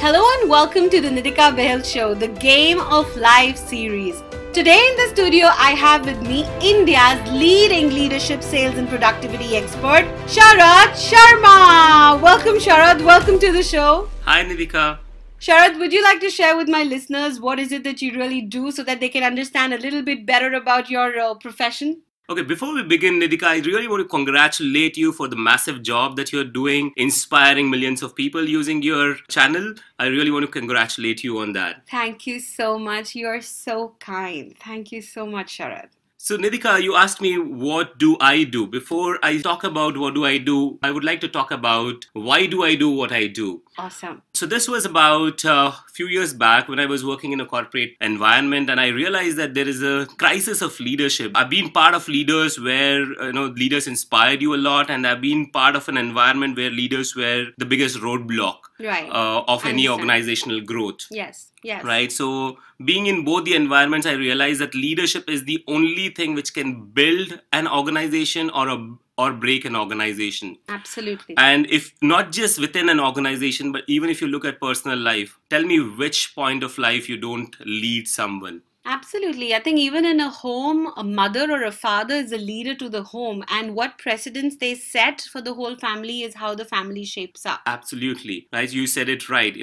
Hello and welcome to the Nidhika Bahl Show, the Game of Life series. Today in the studio, I have with me India's leading leadership, sales and productivity expert, Sharat Sharma. Welcome Sharat, welcome to the show. Hi Nidhika. Sharat, would you like to share with my listeners what is it that you really do so that they can understand a little bit better about your profession? Okay, before we begin, Nidhika, I really want to congratulate you for the massive job that you're doing, inspiring millions of people using your channel. I really want to congratulate you on that. Thank you so much. You are so kind. Thank you so much, Sharat. So Nidhika, you asked me what do I do. Before I talk about what do I do, I would like to talk about why do I do what I do. Awesome. So this was about a few years back when I was working in a corporate environment, and I realized that there is a crisis of leadership. I've been part of leaders where leaders inspired you a lot, and I've been part of an environment where leaders were the biggest roadblock of any organizational growth. Yes. Yes. Right. So being in both the environments, I realized that leadership is the only thing which can build an organization or break an organization. Absolutely. And if not just within an organization, but even if you look at personal life, tell me which point of life you don't lead someone. Absolutely. I think even in a home, a mother or a father is a leader to the home, and what precedents they set for the whole family is how the family shapes up. Absolutely. Right. You said it right.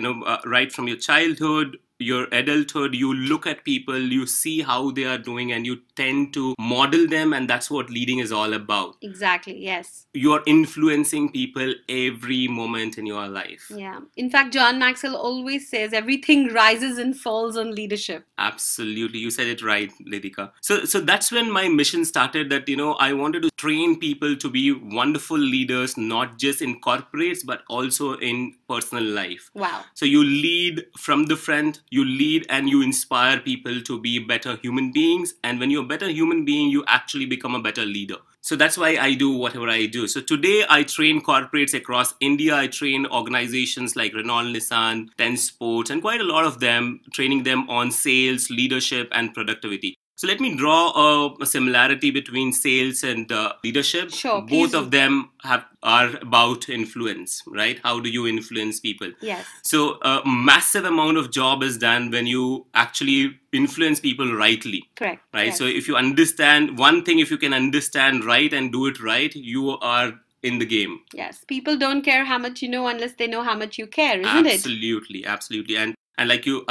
Right from your childhood, your adulthood, you look at people, you see how they are doing, and you tend to model them, and that's what leading is all about. Exactly, yes. You're influencing people every moment in your life. Yeah. In fact, John Maxwell always says everything rises and falls on leadership. Absolutely. You said it right, Nidhika. So that's when my mission started, that, I wanted to train people to be wonderful leaders, not just in corporates, but also in personal life. Wow. So you lead from the front, you lead and you inspire people to be better human beings. And when you're a better human being, you actually become a better leader. So that's why I do whatever I do. So today I train corporates across India. I train organizations like Renault, Nissan, Ten Sports, and quite a lot of them, training them on sales, leadership, and productivity. So let me draw a similarity between sales and leadership. Sure, both of them are about influence, right? How do you influence people? Yes. So a massive amount of job is done when you actually influence people rightly. Correct. Right. Yes. So if you understand one thing, if you can understand right and do it right, you are in the game. Yes. People don't care how much you know unless they know how much you care, isn't it? Absolutely. Absolutely. And like you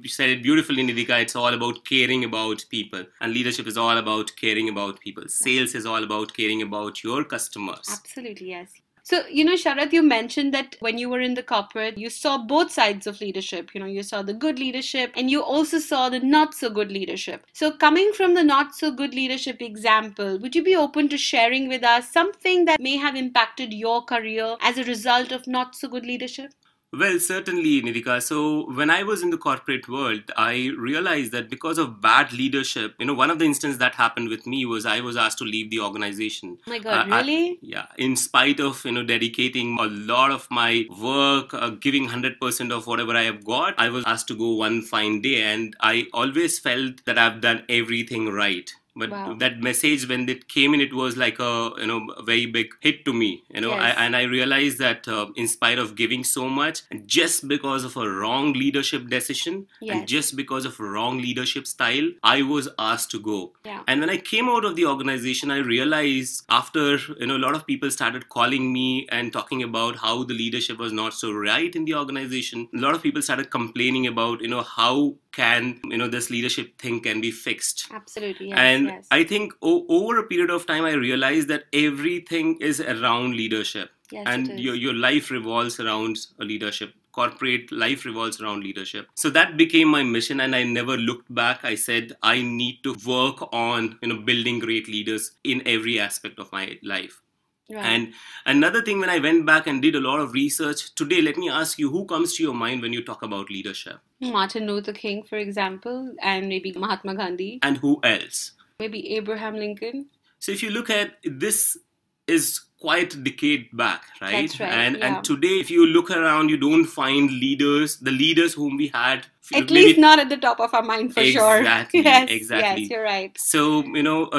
said it beautifully, Nidhika, it's all about caring about people. And leadership is all about caring about people. Sales is all about caring about your customers. Absolutely, yes. So, Sharat, you mentioned that when you were in the corporate, you saw both sides of leadership. You saw the good leadership and you also saw the not so good leadership. So coming from the not so good leadership example, would you be open to sharing with us something that may have impacted your career as a result of not so good leadership? Well, certainly, Nidhika. So when I was in the corporate world, I realized that because of bad leadership, one of the instances that happened with me was I was asked to leave the organization. Oh my God, really? Yeah. In spite of, dedicating a lot of my work, giving 100% of whatever I have got, I was asked to go one fine day. And I always felt that I've done everything right. But wow. That message, when it came in, it was like a very big hit to me. Yes. And I realized that in spite of giving so much, just because of a wrong leadership decision, yes. and just because of a wrong leadership style, I was asked to go. Yeah. And when I came out of the organization, I realized after a lot of people started calling me and talking about how the leadership was not so right in the organization. A lot of people started complaining about how can this leadership thing can be fixed. Absolutely, yes. And yes. I think over a period of time, I realized that everything is around leadership. Yes, and your life revolves around a leadership. Corporate life revolves around leadership. So that became my mission, and I never looked back. I said I need to work on building great leaders in every aspect of my life. Right. And another thing, when I went back and did a lot of research, today, let me ask you, who comes to your mind when you talk about leadership? Martin Luther King, for example, and maybe Mahatma Gandhi. And who else? Maybe Abraham Lincoln. So if you look at this, is quite a decade back, right? That's right. And today, if you look around, you don't find the leaders whom we had. At least not at the top of our mind, for sure. Exactly. Yes, Exactly. Yes, you're right. So,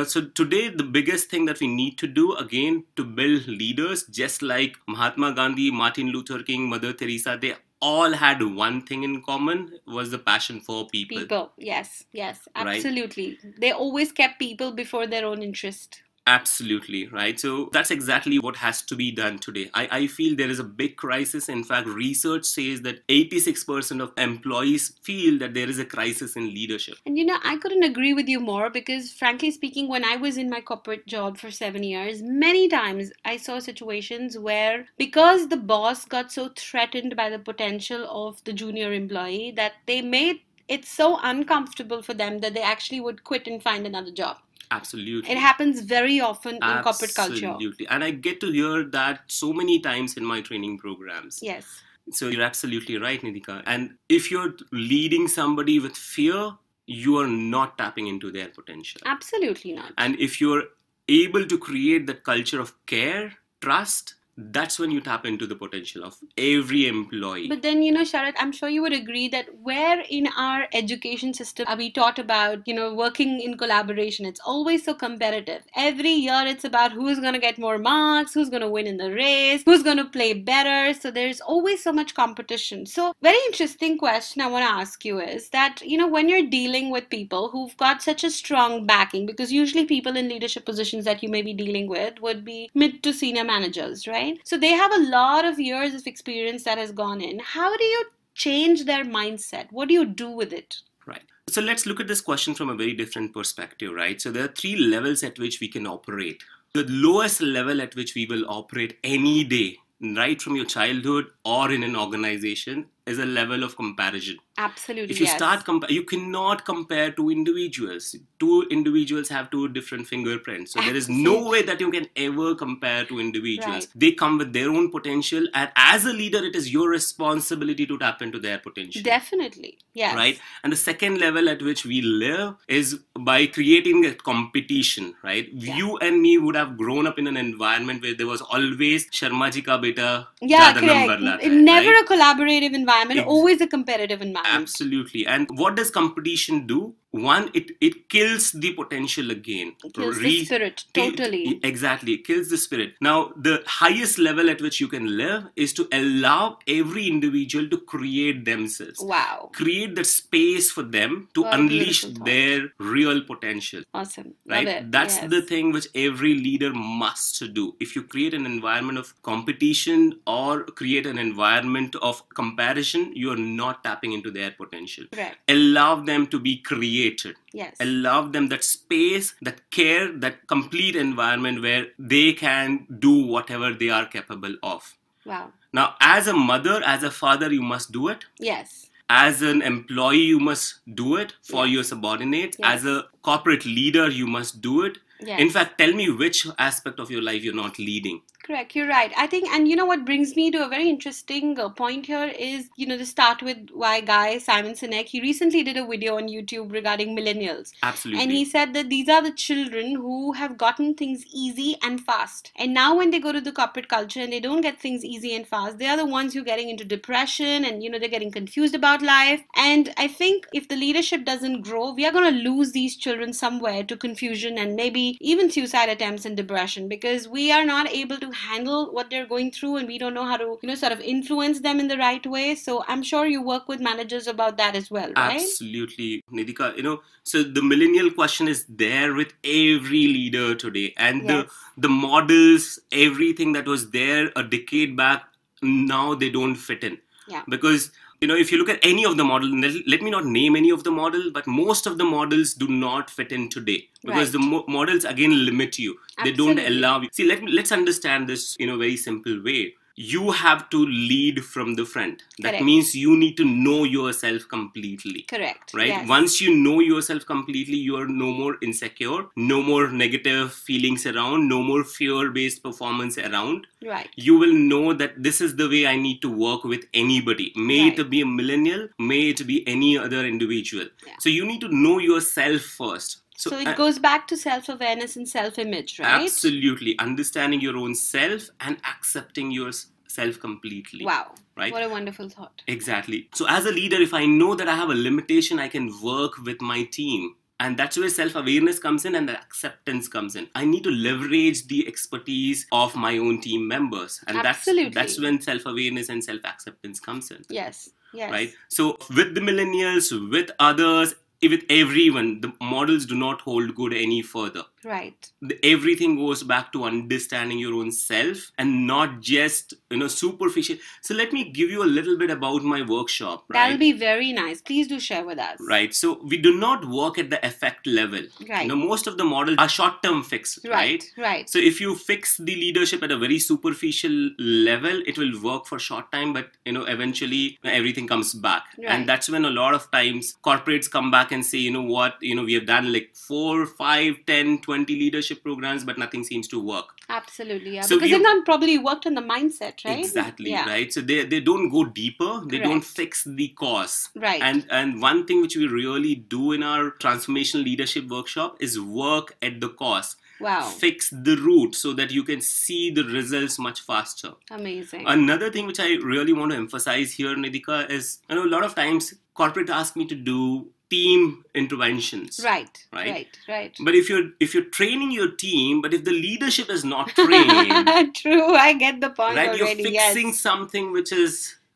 so today, the biggest thing that we need to do, again, to build leaders, just like Mahatma Gandhi, Martin Luther King, Mother Teresa, they all had one thing in common, was the passion for people. People, yes, Right? absolutely. They always kept people before their own interest. Absolutely, right? So that's exactly what has to be done today. I feel there is a big crisis. In fact, research says that 86% of employees feel that there is a crisis in leadership. And I couldn't agree with you more, because frankly speaking, when I was in my corporate job for 7 years, many times I saw situations where, because the boss got so threatened by the potential of the junior employee, that they made it so uncomfortable for them that they actually would quit and find another job. Absolutely. It happens very often in corporate culture. Absolutely. And I get to hear that so many times in my training programs. Yes. So you're absolutely right, Nidhika. And if you're leading somebody with fear, you are not tapping into their potential. Absolutely not. And if you're able to create that culture of care, trust, that's when you tap into the potential of every employee. But then, Sharat, I'm sure you would agree that where in our education system are we taught about, working in collaboration? It's always so competitive. Every year it's about who's going to get more marks, who's going to win in the race, who's going to play better. So there's always so much competition. So very interesting question I want to ask you is that, when you're dealing with people who've got such a strong backing, because usually people in leadership positions that you may be dealing with would be mid to senior managers, right? So they have a lot of years of experience that has gone in. How do you change their mindset? What do you do with it? Right. So let's look at this question from a very different perspective, right? So there are 3 levels at which we can operate. The lowest level at which we will operate any day, right from your childhood or in an organization, is a level of comparison. Absolutely. If you start you cannot compare two individuals. Two individuals have 2 different fingerprints. So there is no way that you can ever compare 2 individuals. Right. They come with their own potential, and as a leader, it is your responsibility to tap into their potential. Definitely. Yes. Right? And the second level at which we live is by creating a competition, right? Yeah. You and me would have grown up in an environment where there was always Sharma ji ka beta zyada number lata hai, never right? A collaborative environment, always a competitive environment. Absolutely. And what does competition do? One, it kills the potential again. It kills the spirit, totally. Exactly, it kills the spirit. Now, the highest level at which you can live is to allow every individual to create themselves. Wow. Create the space for them to unleash their real potential. Awesome. Right? Love it. That's the thing which every leader must do. If you create an environment of competition or create an environment of comparison, you are not tapping into their potential. Right. Allow them to be created. Yes. Allow them that space, that care, that complete environment where they can do whatever they are capable of. Wow. Now, as a mother, as a father, you must do it. Yes. As an employee, you must do it for your subordinates. Yes. As a corporate leader, you must do it. Yes. In fact, tell me which aspect of your life you're not leading. Correct, you're right. I think, and what brings me to a very interesting point here is, to start with why guy Simon Sinek, he recently did a video on YouTube regarding millennials. Absolutely. And he said that these are the children who have gotten things easy and fast. And now when they go to the corporate culture and they don't get things easy and fast, they are the ones who are getting into depression and, they're getting confused about life. And I think if the leadership doesn't grow, we are going to lose these children somewhere to confusion and maybe even suicide attempts and depression, because we are not able to handle what they're going through and we don't know how to sort of influence them in the right way. So I'm sure you work with managers about that as well, right? Absolutely, Nidhika. So the millennial question is there with every leader today, and the models, everything that was there a decade back, now they don't fit in. Yeah. Because if you look at any of the models, let me not name any of the model, but most of the models do not fit in today, because the models again limit you. Absolutely. They don't allow you. See, let's understand this in a very simple way. You have to lead from the front. That means you need to know yourself completely. Correct. Right? Yes. Once you know yourself completely, you are no more insecure, no more negative feelings around, no more fear-based performance around. Right. You will know that this is the way I need to work with anybody. May it be a millennial, may it be any other individual. Yeah. So you need to know yourself first. So it goes back to self-awareness and self-image, right? Absolutely. Understanding your own self and accepting yourself completely. Wow. Right? What a wonderful thought. Exactly. So as a leader, if I know that I have a limitation, I can work with my team. And that's where self-awareness comes in and the acceptance comes in. I need to leverage the expertise of my own team members. And that's when self-awareness and self-acceptance comes in. Yes. Yes. Right? So with the millennials, with others, with everyone, the models do not hold good any further. Right. Everything goes back to understanding your own self and not just, superficial. So let me give you a little bit about my workshop. Right? That'll be very nice. Please do share with us. Right. So we do not work at the effect level. Right. Most of the models are short-term fix. Right. Right. So if you fix the leadership at a very superficial level, it will work for short time, but eventually everything comes back. Right. And that's when a lot of times corporates come back and say, we have done like 4, 5, 10, 20 leadership programs, but nothing seems to work. Absolutely, yeah. So because they've not probably worked on the mindset, right? Exactly, right. So they don't go deeper. They don't fix the cause. Right. And one thing which we really do in our transformational leadership workshop is work at the cause. Wow. Fix the root so that you can see the results much faster. Amazing. Another thing which I really want to emphasize here, Nidhika, is a lot of times corporate ask me to do team interventions. Right. But if you're training your team, but if the leadership is not trained, true, I get the point. Right, already. You're fixing something which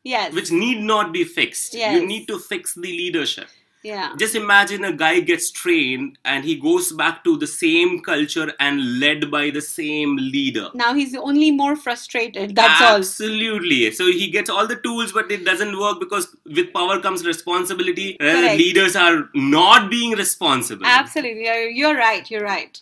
need not be fixed. Yes. You need to fix the leadership. Yeah. Just imagine a guy gets trained and he goes back to the same culture and led by the same leader. Now he's only more frustrated. That's all. Absolutely. So he gets all the tools, but it doesn't work because with power comes responsibility. Leaders are not being responsible. Absolutely. You're right.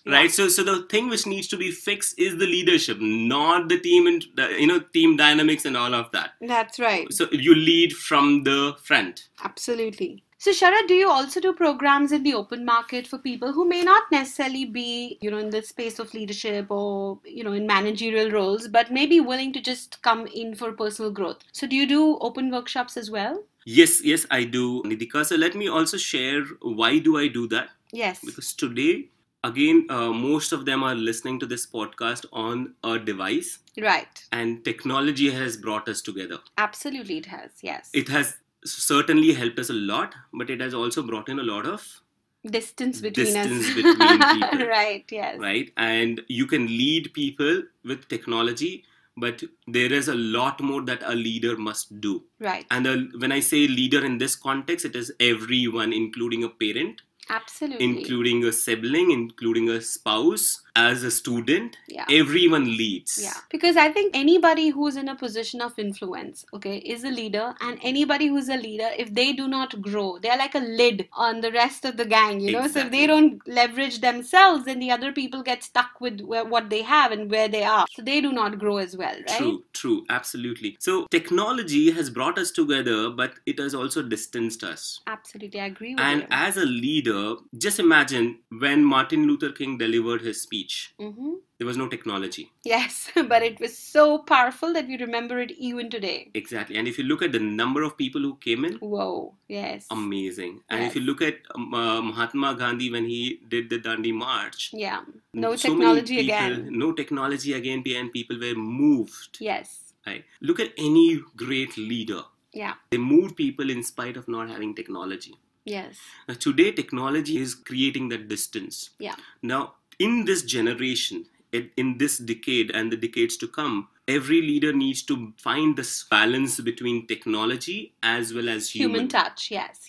Right. So the thing which needs to be fixed is the leadership, not the team and team dynamics and all of that. That's right. So you lead from the front. Absolutely. So Sharat, do you also do programs in the open market for people who may not necessarily be, in the space of leadership or, in managerial roles, but may be willing to just come in for personal growth? So do you do open workshops as well? Yes, I do, Nidhika. So let me also share why do I do that? Yes. Because today, again, most of them are listening to this podcast on a device. Right. And technology has brought us together. Absolutely, it has. Yes. It has certainly helped us a lot, but it has also brought in a lot of distance between people. Right, yes. Right, and you can lead people with technology, but there is a lot more that a leader must do. Right. And when I say leader in this context, it is everyone, including a parent. Absolutely. Including a sibling, including a spouse, as a student, everyone leads. Yeah, because I think anybody who's in a position of influence, is a leader, and anybody who's a leader, if they do not grow, they're like a lid on the rest of the gang, Exactly. So if they don't leverage themselves, then the other people get stuck with what they have and where they are. So they do not grow as well, right? True, absolutely. So technology has brought us together, but it has also distanced us. Absolutely, I agree with you. And as a leader, just imagine when Martin Luther King delivered his speech. Mm-hmm. There was no technology. Yes, but it was so powerful that we remember it even today. Exactly. And if you look at the number of people who came in. Whoa, yes. Amazing. And if you look at Mahatma Gandhi when he did the Dandi March. Yeah. No technology again. No technology again, and people were moved. Yes. Right. Look at any great leader. Yeah. They moved people in spite of not having technology. Yes. Now, today, technology is creating that distance. Yeah. Now, in this generation, in this decade and the decades to come, every leader needs to find this balance between technology as well as human touch. Yes.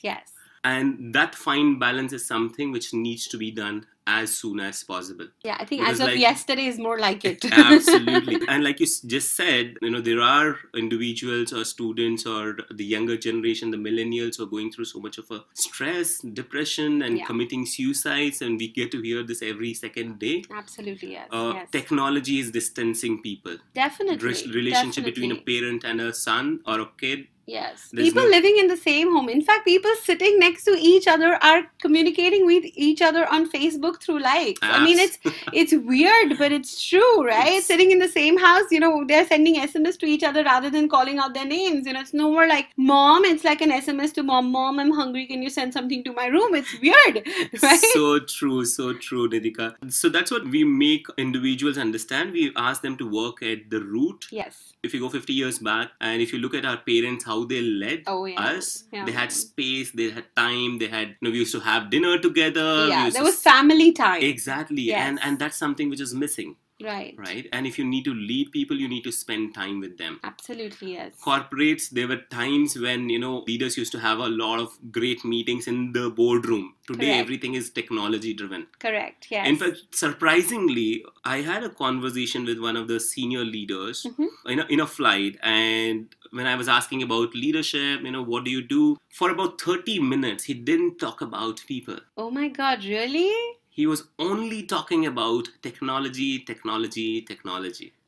And that fine balance is something which needs to be done as soon as possible. Yeah, I think as of yesterday is more like it. Absolutely. And like you just said, there are individuals or students or the younger generation, the millennials, who are going through so much of a stress, depression, and committing suicides. And we get to hear this every second day. Absolutely, yes. Technology is distancing people. Definitely. Relationship between a parent and a son or a kid. Yes. People living in the same home. In fact, people sitting next to each other are communicating with each other on Facebook through likes. I mean, it's weird, but it's true, right? Sitting in the same house, they're sending SMS to each other rather than calling out their names. It's no more like, Mom, it's like an SMS to Mom, I'm hungry, can you send something to my room? It's weird, right? So true, Nidhika. So that's what we make individuals understand. We ask them to work at the root. Yes. if you go 50 years back and if you look at our parents, how they led us, they had space, they had time, they had, we used to have dinner together. Yeah, there was family time. Exactly. Yes. And that's something which is missing. Right. And if you need to lead people, you need to spend time with them. Absolutely, yes. Corporates, there were times when, leaders used to have a lot of great meetings in the boardroom. Today, everything is technology driven. Correct, yes. In fact, surprisingly, I had a conversation with one of the senior leaders in a flight. And when I was asking about leadership, what do you do? For about 30 minutes, he didn't talk about people. Oh my God, really? He was only talking about technology.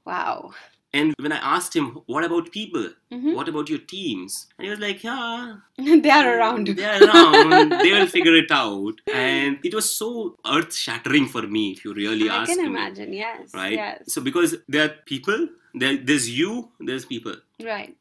Wow. And when I asked him, what about people? What about your teams? And he was like, yeah. They are around. They will figure it out. And it was so earth-shattering for me, if you really ask me. I can imagine, yes. Right? Yes. So because there are people, there's you, there's people. Right.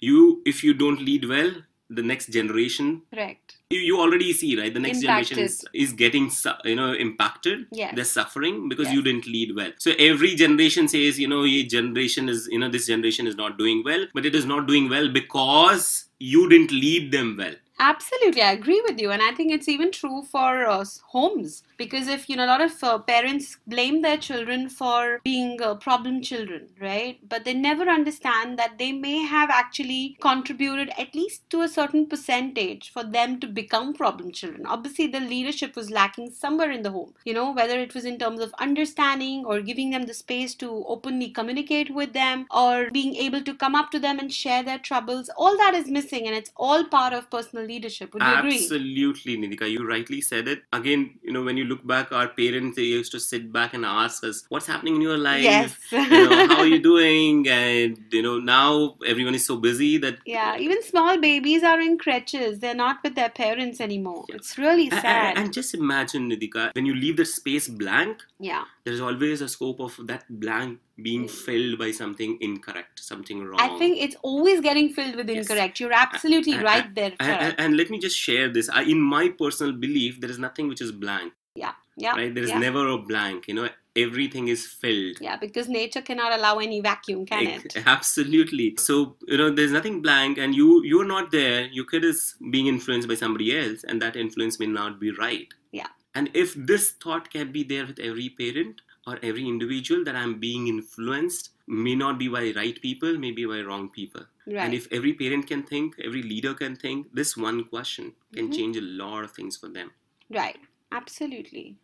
If you don't lead well, the next generation. Correct. You already see, right? The next generation is getting, impacted. Yes. They're suffering because you didn't lead well. So every generation says, this generation is not doing well, but it is not doing well because you didn't lead them well. Absolutely, I agree with you. And I think it's even true for homes. Because if, a lot of parents blame their children for being problem children, right? But they never understand that they may have actually contributed at least to a certain percentage for them to become problem children. Obviously, the leadership was lacking somewhere in the home, whether it was in terms of understanding or giving them the space to openly communicate with them or being able to come up to them and share their troubles. All that is missing, and it's all part of personal leadership. Would you agree? Absolutely, Nidhika. You rightly said it. Again, when you look back, our parents, they used to sit back and ask us, what's happening in your life? Yes. How are you doing? And, now everyone is so busy that... Yeah, even small babies are in crutches. They're not with their parents anymore. Yeah. It's really sad. And just imagine, Nidhika, when you leave the space blank, there's always a scope of that blank being filled by something incorrect, something wrong. I think it's always getting filled with incorrect. You're absolutely right there. And let me just share this. In my personal belief, there is nothing which is blank. Yeah. Right? There is never a blank. Everything is filled. Yeah, because nature cannot allow any vacuum, can it? Absolutely. So, there's nothing blank, and you're not there. Your kid is being influenced by somebody else, and that influence may not be right. Yeah. And if this thought can be there with every parent or every individual, that I'm being influenced, may not be by right people, maybe by wrong people. Right. And if every parent can think, every leader can think, this one question can change a lot of things for them. Right. Absolutely.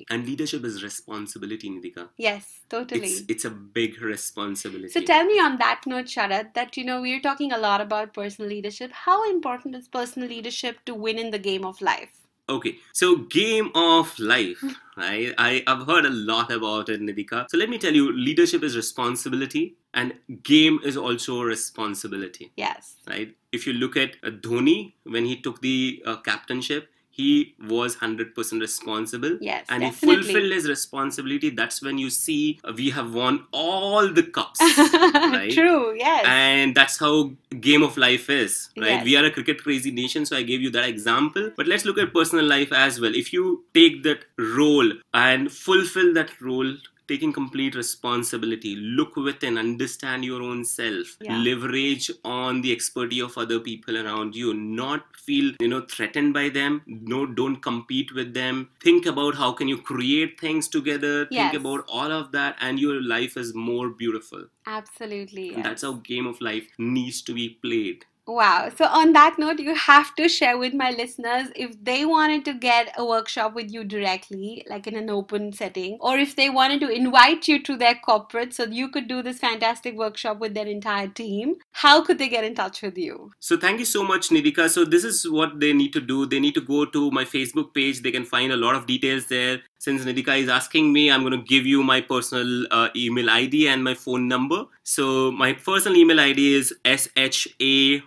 And leadership is responsibility, Nidhika. Yes, totally. It's a big responsibility. So tell me on that note, Sharat, that, we're talking a lot about personal leadership. How important is personal leadership to win in the game of life? Okay, so game of life, right? I've heard a lot about it, Nidhika. So let me tell you, leadership is responsibility and game is also responsibility. Yes. Right? If you look at Dhoni, when he took the captainship, he was 100% responsible. Yes, and definitely. He fulfilled his responsibility. That's when you see we have won all the cups. Right? True, yes. And that's how game of life is, right? Yes. We are a cricket crazy nation, so I gave you that example. But let's look at personal life as well. If you take that role and fulfill that role, taking complete responsibility, look within, understand your own self, leverage on the expertise of other people around you, not feel, threatened by them. No, don't compete with them. Think about how can you create things together. Yes. Think about all of that and your life is more beautiful. Absolutely. Yes. That's how game of life needs to be played. Wow. So on that note, you have to share with my listeners if they wanted to get a workshop with you directly, like in an open setting, or if they wanted to invite you to their corporate so you could do this fantastic workshop with their entire team, how could they get in touch with you? So thank you so much, Nidhika. So this is what they need to do. They need to go to my Facebook page. They can find a lot of details there. Since Nidhika is asking me, I'm going to give you my personal email ID and my phone number. So my personal email ID is SHARAT,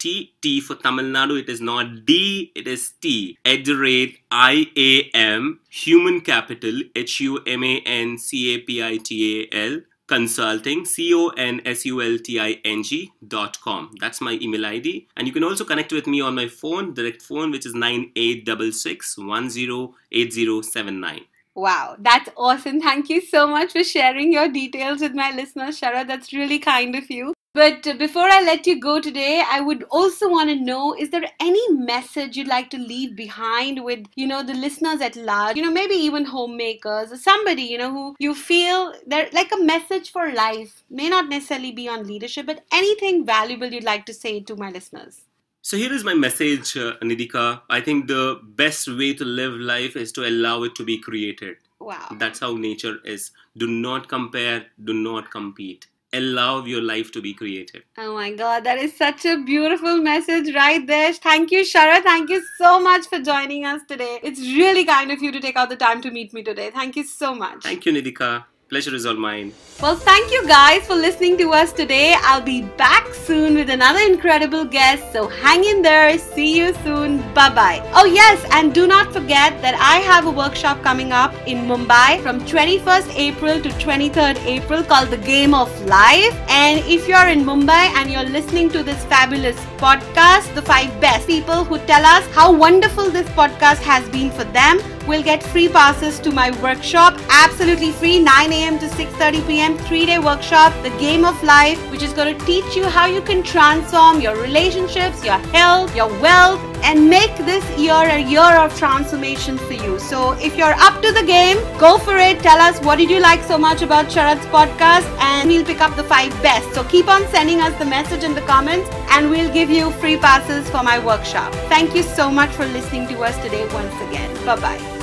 T for Tamil Nadu. It is not D, it is T, @IAM, human capital, HUMANCAPITAL, consulting, CONSULTING.com. That's my email ID. And you can also connect with me on my phone, direct phone, which is 9866 108079. Wow, that's awesome. Thank you so much for sharing your details with my listeners, Sharat. That's really kind of you. But before I let you go today, I would also want to know, is there any message you'd like to leave behind with, the listeners at large, maybe even homemakers or somebody, who you feel they're like a message for life, may not necessarily be on leadership, but anything valuable you'd like to say to my listeners? So here is my message, Nidhika. I think the best way to live life is to allow it to be created. Wow. That's how nature is. Do not compare, do not compete. Allow your life to be created. Oh my God, that is such a beautiful message right there. Thank you, Sharat. Thank you so much for joining us today. It's really kind of you to take out the time to meet me today. Thank you so much. Thank you, Nidhika. Pleasure is all mine. Well, thank you guys for listening to us today. I'll be back soon with another incredible guest. So hang in there. See you soon. Bye-bye. Oh yes, and do not forget that I have a workshop coming up in Mumbai from 21st April to 23rd April called The Game of Life. And if you're in Mumbai and you're listening to this fabulous podcast, the 5 best people who tell us how wonderful this podcast has been for them will get free passes to my workshop, absolutely free, 9 a.m. to 6:30 p.m. 3-day workshop, The Game of Life, which is going to teach you how you can transform your relationships, your health, your wealth, and make this year a year of transformation for you. So if you're up to the game, go for it. Tell us what did you like so much about Sharat's podcast, and we'll pick up the 5 best. So keep on sending us the message in the comments and we'll give you free passes for my workshop. Thank you so much for listening to us today once again. Bye-bye.